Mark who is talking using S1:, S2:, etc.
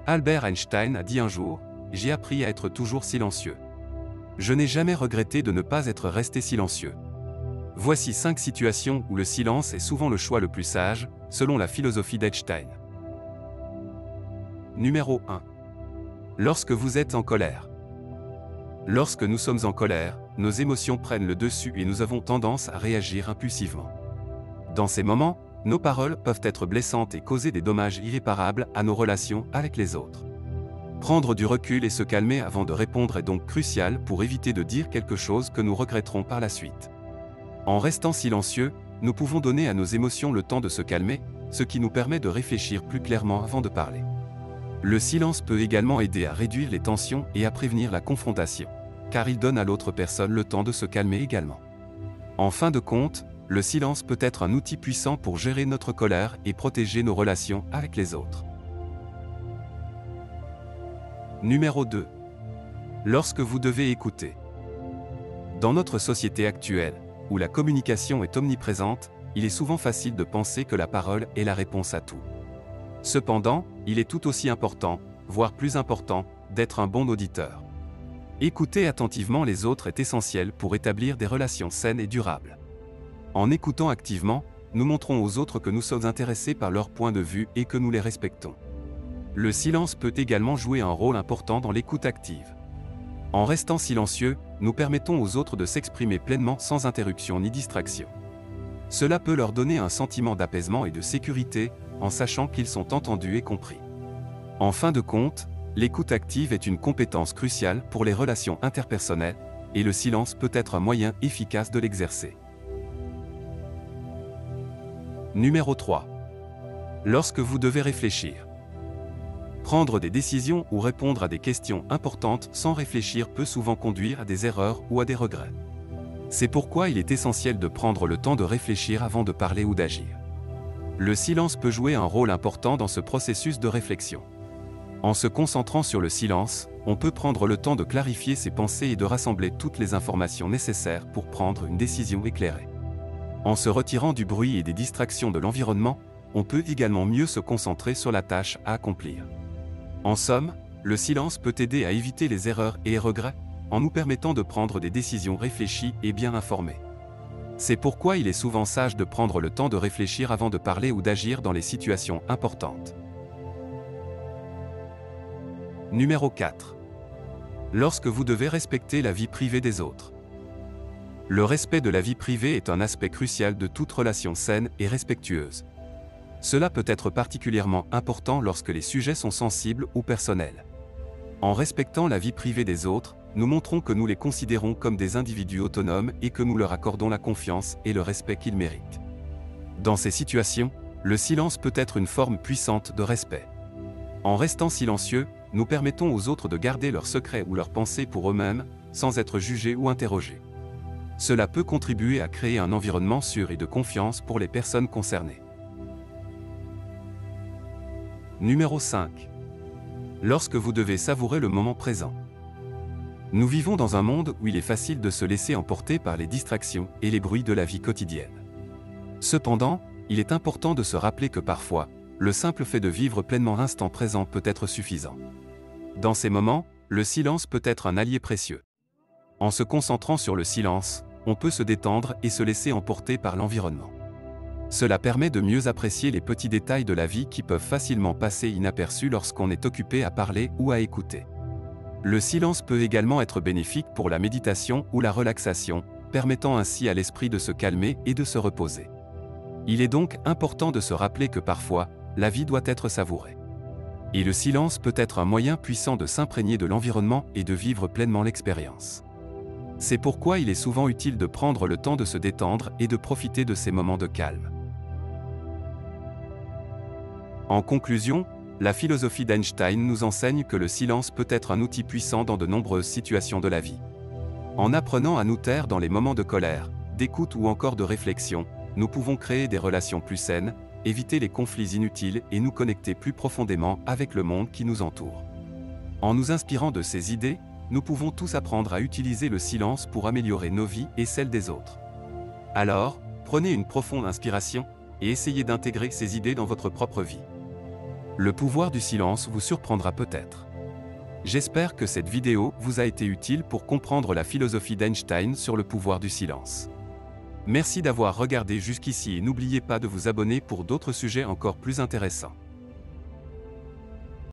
S1: Albert Einstein a dit un jour, « J'ai appris à être toujours silencieux. Je n'ai jamais regretté de ne pas être resté silencieux. » Voici 5 situations où le silence est souvent le choix le plus sage, selon la philosophie d'Einstein. Numéro 1. Lorsque vous êtes en colère. Lorsque nous sommes en colère, nos émotions prennent le dessus et nous avons tendance à réagir impulsivement. Dans ces moments, nos paroles peuvent être blessantes et causer des dommages irréparables à nos relations avec les autres. Prendre du recul et se calmer avant de répondre est donc crucial pour éviter de dire quelque chose que nous regretterons par la suite. En restant silencieux, nous pouvons donner à nos émotions le temps de se calmer, ce qui nous permet de réfléchir plus clairement avant de parler. Le silence peut également aider à réduire les tensions et à prévenir la confrontation, car il donne à l'autre personne le temps de se calmer également. En fin de compte, le silence peut être un outil puissant pour gérer notre colère et protéger nos relations avec les autres. Numéro 2. Lorsque vous devez écouter. Dans notre société actuelle, où la communication est omniprésente, il est souvent facile de penser que la parole est la réponse à tout. Cependant, il est tout aussi important, voire plus important, d'être un bon auditeur. Écouter attentivement les autres est essentiel pour établir des relations saines et durables. En écoutant activement, nous montrons aux autres que nous sommes intéressés par leur point de vue et que nous les respectons. Le silence peut également jouer un rôle important dans l'écoute active. En restant silencieux, nous permettons aux autres de s'exprimer pleinement sans interruption ni distraction. Cela peut leur donner un sentiment d'apaisement et de sécurité, en sachant qu'ils sont entendus et compris. En fin de compte, l'écoute active est une compétence cruciale pour les relations interpersonnelles, et le silence peut être un moyen efficace de l'exercer. Numéro 3. Lorsque vous devez réfléchir. Prendre des décisions ou répondre à des questions importantes sans réfléchir peut souvent conduire à des erreurs ou à des regrets. C'est pourquoi il est essentiel de prendre le temps de réfléchir avant de parler ou d'agir. Le silence peut jouer un rôle important dans ce processus de réflexion. En se concentrant sur le silence, on peut prendre le temps de clarifier ses pensées et de rassembler toutes les informations nécessaires pour prendre une décision éclairée. En se retirant du bruit et des distractions de l'environnement, on peut également mieux se concentrer sur la tâche à accomplir. En somme, le silence peut aider à éviter les erreurs et les regrets, en nous permettant de prendre des décisions réfléchies et bien informées. C'est pourquoi il est souvent sage de prendre le temps de réfléchir avant de parler ou d'agir dans les situations importantes. Numéro 4. Lorsque vous devez respecter la vie privée des autres. Le respect de la vie privée est un aspect crucial de toute relation saine et respectueuse. Cela peut être particulièrement important lorsque les sujets sont sensibles ou personnels. En respectant la vie privée des autres, nous montrons que nous les considérons comme des individus autonomes et que nous leur accordons la confiance et le respect qu'ils méritent. Dans ces situations, le silence peut être une forme puissante de respect. En restant silencieux, nous permettons aux autres de garder leurs secrets ou leurs pensées pour eux-mêmes, sans être jugés ou interrogés. Cela peut contribuer à créer un environnement sûr et de confiance pour les personnes concernées. Numéro 5. Lorsque vous devez savourer le moment présent. Nous vivons dans un monde où il est facile de se laisser emporter par les distractions et les bruits de la vie quotidienne. Cependant, il est important de se rappeler que parfois, le simple fait de vivre pleinement l'instant présent peut être suffisant. Dans ces moments, le silence peut être un allié précieux. En se concentrant sur le silence, on peut se détendre et se laisser emporter par l'environnement. Cela permet de mieux apprécier les petits détails de la vie qui peuvent facilement passer inaperçus lorsqu'on est occupé à parler ou à écouter. Le silence peut également être bénéfique pour la méditation ou la relaxation, permettant ainsi à l'esprit de se calmer et de se reposer. Il est donc important de se rappeler que parfois, la vie doit être savourée. Et le silence peut être un moyen puissant de s'imprégner de l'environnement et de vivre pleinement l'expérience. C'est pourquoi il est souvent utile de prendre le temps de se détendre et de profiter de ces moments de calme. En conclusion, la philosophie d'Einstein nous enseigne que le silence peut être un outil puissant dans de nombreuses situations de la vie. En apprenant à nous taire dans les moments de colère, d'écoute ou encore de réflexion, nous pouvons créer des relations plus saines, éviter les conflits inutiles et nous connecter plus profondément avec le monde qui nous entoure. En nous inspirant de ces idées, nous pouvons tous apprendre à utiliser le silence pour améliorer nos vies et celles des autres. Alors, prenez une profonde inspiration et essayez d'intégrer ces idées dans votre propre vie. Le pouvoir du silence vous surprendra peut-être. J'espère que cette vidéo vous a été utile pour comprendre la philosophie d'Einstein sur le pouvoir du silence. Merci d'avoir regardé jusqu'ici et n'oubliez pas de vous abonner pour d'autres sujets encore plus intéressants.